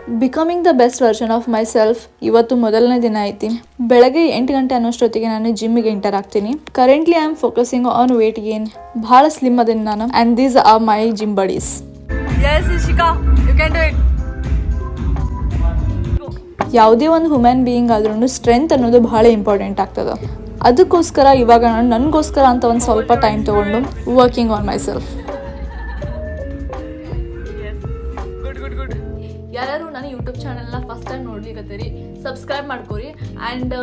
Becoming the best version of my self ಇವತ್ತು ಮೊದಲನೇ ದಿನ ಐತಿ. ಬೆಳಗ್ಗೆ 8 ಗಂಟೆ ಅನ್ನೋಷ್ಟೊತ್ತಿಗೆ ನಾನು ಜಿಮ್ಮಿಗೆ ಎಂಟರ್ ಆಗ್ತೀನಿ. Currently I am focusing on weight gain. ಬಹಳ ಸ್ಲಿಮ್ ಅದೀನಿ ನಾನು and these are my gym buddies. ಯಾವುದೇ ಒಂದು ಹ್ಯೂಮನ್ ಬೀಯಿಂಗ್ ಆದ್ರೂ ಸ್ಟ್ರೆಂತ್ ಅನ್ನೋದು ಬಹಳ ಇಂಪಾರ್ಟೆಂಟ್ ಆಗ್ತದೆ. ಅದಕ್ಕೋಸ್ಕರ ಇವಾಗ ನಾನು ನನಗೋಸ್ಕರ ಅಂತ ಒಂದು ಸ್ವಲ್ಪ ಟೈಮ್ ತೊಗೊಂಡು ವರ್ಕಿಂಗ್ ಆನ್ ಮೈ ಸೆಲ್ಫ್. ಯಾರು ನನ್ನ ಯೂಟ್ಯೂಬ್ ಚಾನಲ್ನ ಫಸ್ಟ್ ಟೈಮ್ ನೋಡ್ಲಿಕ್ಕತ್ತೀರಿ, ಸಬ್ಸ್ಕ್ರೈಬ್ ಮಾಡ್ಕೊರಿ. ಆ್ಯಂಡ್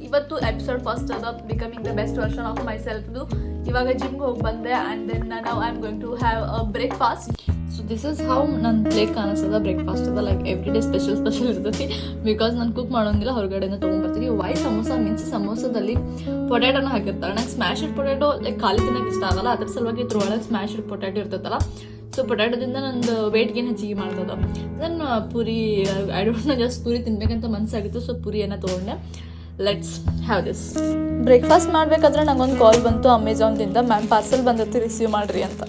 ಇವತ್ತು ಎಪಿಸೋಡ್ ಫಸ್ಟ್ ಅದ becoming the best version of my ಸೆಲ್ಫ್ದು. ಇವಾಗ ಜಿಮ್ಗೆ ಹೋಗಿ ಬಂದೆ ಆ್ಯಂಡ್ ದೆನ್ ನಾವು I am going to have a breakfast. So this is how ನನ್ನ ಪ್ಲೇಟ್ ಕಾಣಿಸ್ತದ. ಬ್ರೇಕ್ಫಾಸ್ಟ್ ಅದ ಲೈಕ್ ಎವ್ರಿ ಡೇ ಸ್ಪೆಷಲ್ ಇರ್ತೈತಿ ಬಿಕಾಸ್ ನಾನು ಕುಕ್ ಮಾಡೋಂಗಿಲ್ಲ, ಹೊರಗಡೆಯಿಂದ ತೊಗೊಂಡ್ಬರ್ತೀನಿ. ವೈ ಸಮೋಸ ಮೀನ್ಸ್ ಸಮೋಸದಲ್ಲಿ ಪೊಟ್ಯಾಟೋನ ಹಾಕಿರ್ತಾರೆ. ನಂಗೆ ಸ್ಮ್ಯಾಶ್ಡ್ ಪೊಟ್ಯಾಟೋ ಲೈಕ್ ಖಾಲಿ ತಿನ್ನೋಕೆ ಇಷ್ಟ ಆಗಲ್ಲ, ಅದ್ರ ಸಲುವಾಗಿ ಇದ್ರೊಳಗೆ ಸ್ಮ್ಯಾಶ್ಡ್ ಪೊಟ್ಯಾಟೋ ಇರ್ತೈತಲ್ಲ. ಸೊ ಪೊಟ್ಯಾಟೋದಿಂದ ನಂದು ವೇಟ್ ಗೇನ್ ಹೆಚ್ಚಿಗೆ ಮಾಡ್ತದ. Then puri I don't know, just puri ತಿನ್ಬೇಕಂತ ಮನಸ್ಸಾಗಿತ್ತು, ಸೊ ಪೂರಿಯನ್ನು ತೊಗೊಂಡೆ. Let's have this. ಬ್ರೇಕ್ಫಾಸ್ಟ್ ಮಾಡಬೇಕಾದ್ರೆ ನಂಗೊಂದು ಕಾಲ್ ಬಂತು ಅಮೆಝಾನ್ದಿಂದ, ಮ್ಯಾಮ್ ಪಾರ್ಸಲ್ ಬಂದೈತಿ ರಿಸೀವ್ ಮಾಡಿರಿ ಅಂತ.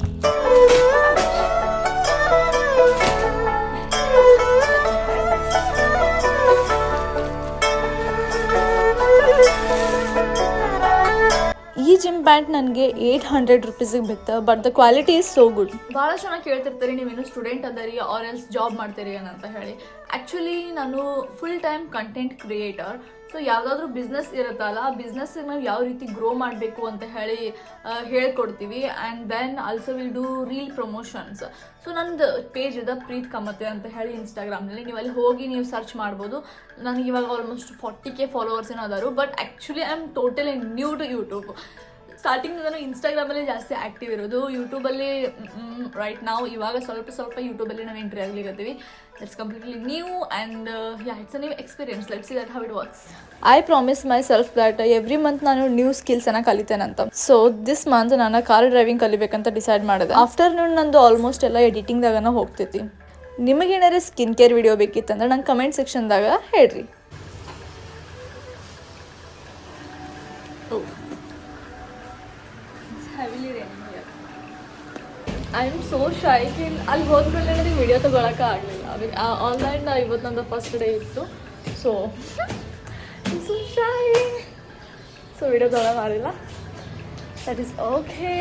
ಈ ಜಿಮ್ ಪ್ಯಾಂಟ್ ನನಗೆ 800 ರೂಪೀಸಿಗೆ ಬಿತ್ತು, but the quality is so good. ಭಾಳ ಚೆನ್ನಾಗಿ ಕೇಳ್ತಿರ್ತೀರಿ ನೀವೇನು ಸ್ಟೂಡೆಂಟ್ ಅದರಿ ಆರ್ ಎಲ್ಸ್ ಜಾಬ್ ಮಾಡ್ತೀರಿ ಏನಂತ ಹೇಳಿ. ಆ್ಯಕ್ಚುಲಿ ನಾನು full time content creator. So ಯಾವುದಾದ್ರೂ ಬಿಸ್ನೆಸ್ ಇರುತ್ತಲ್ಲ, ಆ ಬಿಸ್ನೆಸ್ಸಿಗೆ ನಾವು ಯಾವ ರೀತಿ ಗ್ರೋ ಮಾಡಬೇಕು ಅಂತ ಹೇಳಿ ಹೇಳ್ಕೊಡ್ತೀವಿ. And then also will do reel promotions. So ನಂದು ಪೇಜ್ ಇದೆ ಪ್ರೀತ್ ಕಮತೆ ಅಂತ ಹೇಳಿ ಇನ್ಸ್ಟಾಗ್ರಾಮ್ನಲ್ಲಿ, ನೀವು ಅಲ್ಲಿ ಹೋಗಿ ನೀವು ಸರ್ಚ್ ಮಾಡ್ಬೋದು. ನನಗೆ ಇವಾಗ ಆಲ್ಮೋಸ್ಟ್ 40K ಫಾಲೋವರ್ಸ್ ಏನೋ ಅದಾರು. But actually I am totally new to YouTube. Starting ನಾನು ಇನ್ಸ್ಟಾಗ್ರಾಮಲ್ಲಿ ಜಾಸ್ತಿ ಆ್ಯಕ್ಟಿವ್ ಇರೋದು, ಯೂಟ್ಯೂಬಲ್ಲಿ ರೈಟ್ ನಾವು ಇವಾಗ ಸ್ವಲ್ಪ ಯೂಟ್ಯೂಬಲ್ಲಿ ನಾವು ಎಂಟ್ರಿ ಆಗ್ಲಿಕ್ಕತ್ತೀವಿ. It's completely new and it's a new experience. Let's see that how it works. I promise myself that every month ನಾನು ನ್ಯೂ ಸ್ಕಿಲ್ಸನ್ನು ಕಲಿತೇನಂತ. ಸೊ ದಿಸ್ ಮಂತ್ ನಾನು ಕಾರ್ ಡ್ರೈವಿಂಗ್ ಕಲಿಬೇಕಂತ ಡಿಸೈಡ್ ಮಾಡಿದೆ. ಆಫ್ಟರ್ನೂನ್ ನಂದು ಆಲ್ಮೋಸ್ಟ್ ಎಲ್ಲ ಎಡಿಟಿಂಗ್ದಾಗನ ಹೋಗ್ತೈತಿ. ನಿಮಗೇನಾರು ಸ್ಕಿನ್ ಕೇರ್ ವಿಡಿಯೋ ಬೇಕಿತ್ತಂದ್ರೆ ನಂಗೆ ಕಮೆಂಟ್ ಸೆಕ್ಷನ್ದಾಗ ಹೇಳ್ರಿ. I am so shy. ಅಲ್ಲಿ ಹೋದ್ಮೇಲೆ ನನಗೆ ವಿಡಿಯೋ ತೊಗೊಳಕ್ಕೆ ಆಗಲಿಲ್ಲ. ಆನ್ಲೈನ್ ಇವತ್ತು ನಂದು ಫಸ್ಟ್ ಡೇ ಇತ್ತು. ಸೊ ಶೈ, ಸೊ ವಿಡಿಯೋ ತೊಗೊಳಕ್ಕೆ ಮಾಡಿಲ್ಲ. That is okay.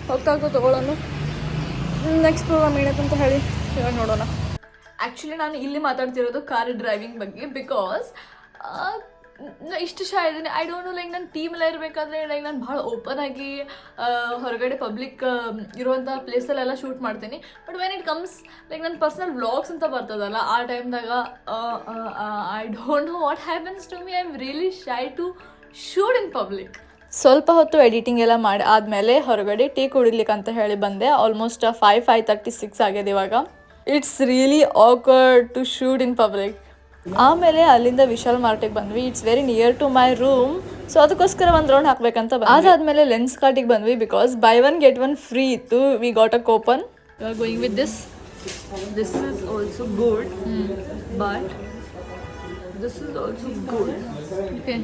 ಹೋಗ್ತಾ ತೊಗೊಳ್ಳೋಣ. ನೆಕ್ಸ್ಟ್ ಪ್ರೋಗ್ರಾಮ್ ಏನಂತ ಹೇಳಿ ಇವಾಗ ನೋಡೋಣ. ಆ್ಯಕ್ಚುಲಿ ನಾನು ಇಲ್ಲಿ ಮಾತಾಡ್ತಿರೋದು ಕಾರ್ ಡ್ರೈವಿಂಗ್ ಬಗ್ಗೆ. ಬಿಕಾಸ್ ಇಷ್ಟು ಶೈ ಇದ್ದೀನಿ. ಐ ಡೋಂಟ್ ನೋ, ಲೈಕ್ ನನ್ನ ಟೀಮೆಲ್ಲ ಇರಬೇಕಾದ್ರೆ ಲೈಕ್ ನಾನು ಭಾಳ ಓಪನ್ ಆಗಿ ಹೊರಗಡೆ ಪಬ್ಲಿಕ್ ಇರುವಂಥ ಪ್ಲೇಸಲ್ಲೆಲ್ಲ ಶೂಟ್ ಮಾಡ್ತೀನಿ. But when it comes like ನನ್ನ ಪರ್ಸ್ನಲ್ ವ್ಲಾಗ್ಸ್ ಅಂತ ಬರ್ತದಲ್ಲ, ಆ ಟೈಮ್ದಾಗ I don't know what happens to me. I am really shy to shoot in public. ಸ್ವಲ್ಪ ಹೊತ್ತು ಎಡಿಟಿಂಗ್ ಎಲ್ಲ ಮಾಡಿ ಆದಮೇಲೆ ಹೊರಗಡೆ ಟೀ ಕುಡಿಲಿಕ್ಕೆ ಅಂತ ಹೇಳಿ ಬಂದೆ. ಆಲ್ಮೋಸ್ಟ್ 5:36 ಆಗಿದೆ ಇವಾಗ. It's really awkward to shoot in public. ಆಮೇಲೆ ಅಲ್ಲಿಂದ ವಿಶಾಲ್ ಮಾರ್ಟಿಗೆ ಬಂದ್ವಿ. It's very near to my room. So ಅದಕ್ಕೋಸ್ಕರ ಒಂದು ರೌಂಡ್ ಹಾಕ್ಬೇಕಂತ ಅದಾದ್ಮೇಲೆ ಲೆನ್ಸ್ ಕಾರ್ಟಿಗೆ ಬಂದ್ವಿ ಬಿಕಾಸ್ ಬೈ 1 get 1 ಫ್ರೀ ಇತ್ತು. We got a coupon. You are going with this. This is also good, but this is also good. Okay,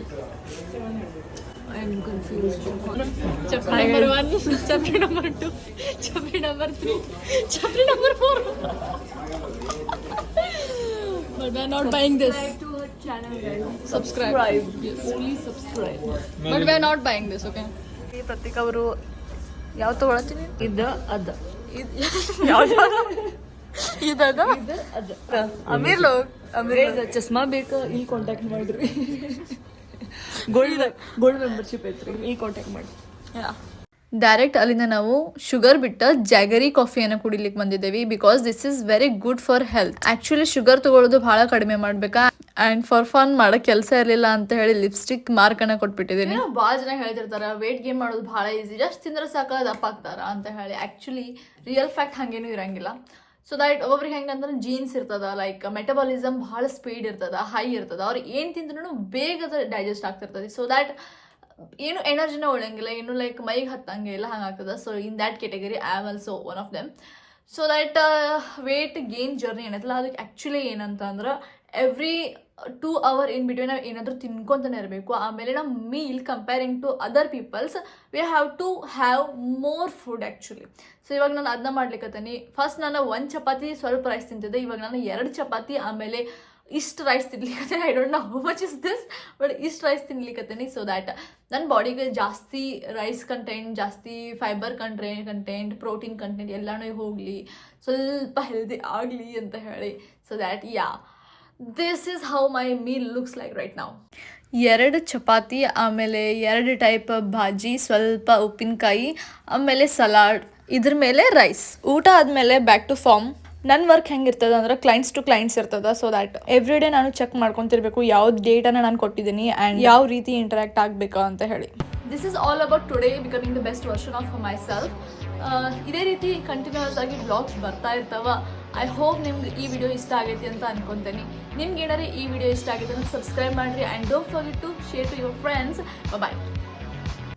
I am confused. Chapter number 1, chapter number 2, chapter number 3, chapter number 4. But we are not buying this. Subscribe to our channel, guys. Subscribe. Yes. Only subscribe. But we are not buying this, okay? ಈ ಪ್ರತೀಕ್ ಅವರು ಯಾವ ತಗೊಳತ್ತೀನಿ? ಇದು ಅದ. ಇದದ ಅದ. ಅಮೀರ್ ಲೋಗ್ ಅಮೀರ್ ಚಸ್ಮಾ ಬೇಕಾ? ಇಲ್ಲಿ contact ಮಾಡಿರಿ. Gold membership ಐತ್ರಿ, ಇಲ್ಲಿ ಕಾಂಟ್ಯಾಕ್ಟ್ ಮಾಡಿ. ಡೈರೆಕ್ಟ್ ಅಲ್ಲಿಂದ ನಾವು ಶುಗರ್ ಬಿಟ್ಟ ಜಾಗರಿ ಕಾಫಿಯನ್ನು ಕುಡಿಲಿಕ್ಕೆ ಬಂದಿದ್ದೇವೆ. Because this is very good for health. Actually sugar ತೊಗೊಳೋದು ಭಾಳ ಕಡಿಮೆ ಮಾಡ್ಬೇಕಾ. ಆ್ಯಂಡ್ ಫಾರ್ ಫನ್ ಮಾಡೋಕ್ಕೆ ಕೆಲಸ ಇರಲಿಲ್ಲ ಅಂತ ಹೇಳಿ ಲಿಪ್ಸ್ಟಿಕ್ ಮಾರ್ಕನ್ನು ಕೊಟ್ಬಿಟ್ಟಿದ್ದೀನಿ. ಭಾಳ ಜನ ಹೇಳ್ತಿರ್ತಾರೆ ವೇಟ್ ಗೇನ್ ಮಾಡೋದು ಭಾಳ ಈಸಿ, ಜಸ್ಟ್ ತಿಂದ್ರೆ ಸಾಕ ದಪ್ಪ ಆಗ್ತಾರ ಅಂತ ಹೇಳಿ. ಆ್ಯಕ್ಚುಲಿ ರಿಯಲ್ ಫ್ಯಾಕ್ಟ್ ಹಾಗೇನೂ ಇರೋಂಗಿಲ್ಲ. ಸೊ ದ್ಯಾಟ್ ಒಬ್ಬೊಬ್ರಿಗೆ ಹೆಂಗೆ ಅಂದ್ರೆ ಜೀನ್ಸ್ ಇರ್ತದ, ಲೈಕ್ ಮೆಟಬಾಲಿಸಮ್ ಭಾಳ ಸ್ಪೀಡ್ ಇರ್ತದ, ಹೈ ಇರ್ತದ. ಅವ್ರು ಏನು ತಿಂದ್ರೂ ಬೇಗದ ಡೈಜೆಸ್ಟ್ ಆಗ್ತಿರ್ತದೆ. ಸೊ ದ್ಯಾಟ್ ಏನು ಎನರ್ಜಿನ ಉಳಿಯಂಗಿಲ್ಲ, ಏನು ಲೈಕ್ ಮೈಗೆ ಹತ್ತಂಗೆ ಇಲ್ಲ, ಹಂಗಾಗ್ತದೆ. So in that category I am also one of them. So that weight gain journey ಏನೈತಲ್ಲ, ಅದಕ್ಕೆ ಆ್ಯಕ್ಚುಲಿ ಏನಂತ ಅಂದ್ರೆ ಎವ್ರಿ 2 ಅವರ್ ಇನ್ ಬಿಟ್ವೀನ್ ನಾವು ಏನಾದರೂ ತಿನ್ಕೊತಾನೆ ಇರಬೇಕು. ಆಮೇಲೆ ನಮ್ಮ meal comparing to other peoples we have to have more food actually. So ಇವಾಗ ನಾನು ಅದನ್ನ ಮಾಡ್ಲಿಕ್ಕತ್ತೀನಿ. ಫಸ್ಟ್ ನಾನು 1 ಚಪಾತಿ ಸ್ವಲ್ಪ ರೈಸ್ ತಿಂತಿದ್ದೆ, ಇವಾಗ ನಾನು 2 ಚಪಾತಿ ಆಮೇಲೆ ಇಷ್ಟು ರೈಸ್ ತಿನ್ಲಿಕ್ಕತ್ತೀನಿ. I don't know how much is this, but ಇಷ್ಟು ರೈಸ್ ತಿನ್ಲಿಕ್ಕತ್ತೀನಿ ಸೊ ದ್ಯಾಟ್ ನನ್ನ ಬಾಡಿಗೆ ಜಾಸ್ತಿ ರೈಸ್ ಕಂಟೆಂಟ್, ಜಾಸ್ತಿ ಫೈಬರ್ ಕಂಟೆಂಟ್, ಪ್ರೋಟೀನ್ ಕಂಟೆಂಟ್ ಎಲ್ಲನೂ ಹೋಗಲಿ, ಸ್ವಲ್ಪ ಹೆಲ್ದಿ ಆಗಲಿ ಅಂತ ಹೇಳಿ. So that this is how my meal looks like right ನಾವು. 2 ಚಪಾತಿ, ಆಮೇಲೆ 2 ಟೈಪ್ ಭಾಜಿ, ಸ್ವಲ್ಪ ಉಪ್ಪಿನಕಾಯಿ, ಆಮೇಲೆ ಸಲಾಡ್, ಇದ್ರ ಮೇಲೆ ರೈಸ್. ಊಟ ಆದಮೇಲೆ ಬ್ಯಾಕ್ ಟು ಫಾರ್ಮ್. ನನ್ನ ವರ್ಕ್ ಹೆಂಗಿರ್ತದೆ ಅಂದ್ರೆ ಕ್ಲೈಂಟ್ಸ್ ಟು ಕ್ಲೈಂಟ್ಸ್ ಇರ್ತದೆ. ಸೊ ದ್ಯಾಟ್ ಎವ್ರಿ ಡೇ ನಾನು ಚೆಕ್ ಮಾಡ್ಕೊತಿರ್ಬೇಕು ಯಾವ್ದು ಡೇಟನ್ನು ನಾನು ಕೊಟ್ಟಿದ್ದೀನಿ ಆ್ಯಂಡ್ ಯಾವ ರೀತಿ ಇಂಟ್ರಾಕ್ಟ್ ಆಗಬೇಕಾ ಅಂತ ಹೇಳಿ. This is all about today becoming the best version of my self. ಇದೇ ರೀತಿ ಕಂಟಿನ್ಯೂಸ್ ಆಗಿ ಬ್ಲಾಗ್ಸ್ ಬರ್ತಾ ಇರ್ತಾವ. ಐ ಹೋಪ್ ನಿಮ್ಗೆ ಈ ವಿಡಿಯೋ ಇಷ್ಟ ಆಗೈತಿ ಅಂತ ಅನ್ಕೊತೀನಿ. ನಿಮ್ಗೆ ಏನಾರು ಈ ವಿಡಿಯೋ ಇಷ್ಟ ಆಗೈತೆ ಅಂದ್ರೆ ಸಬ್ಸ್ಕ್ರೈಬ್ ಮಾಡಿರಿ and don't forget to share to your friends. Bye.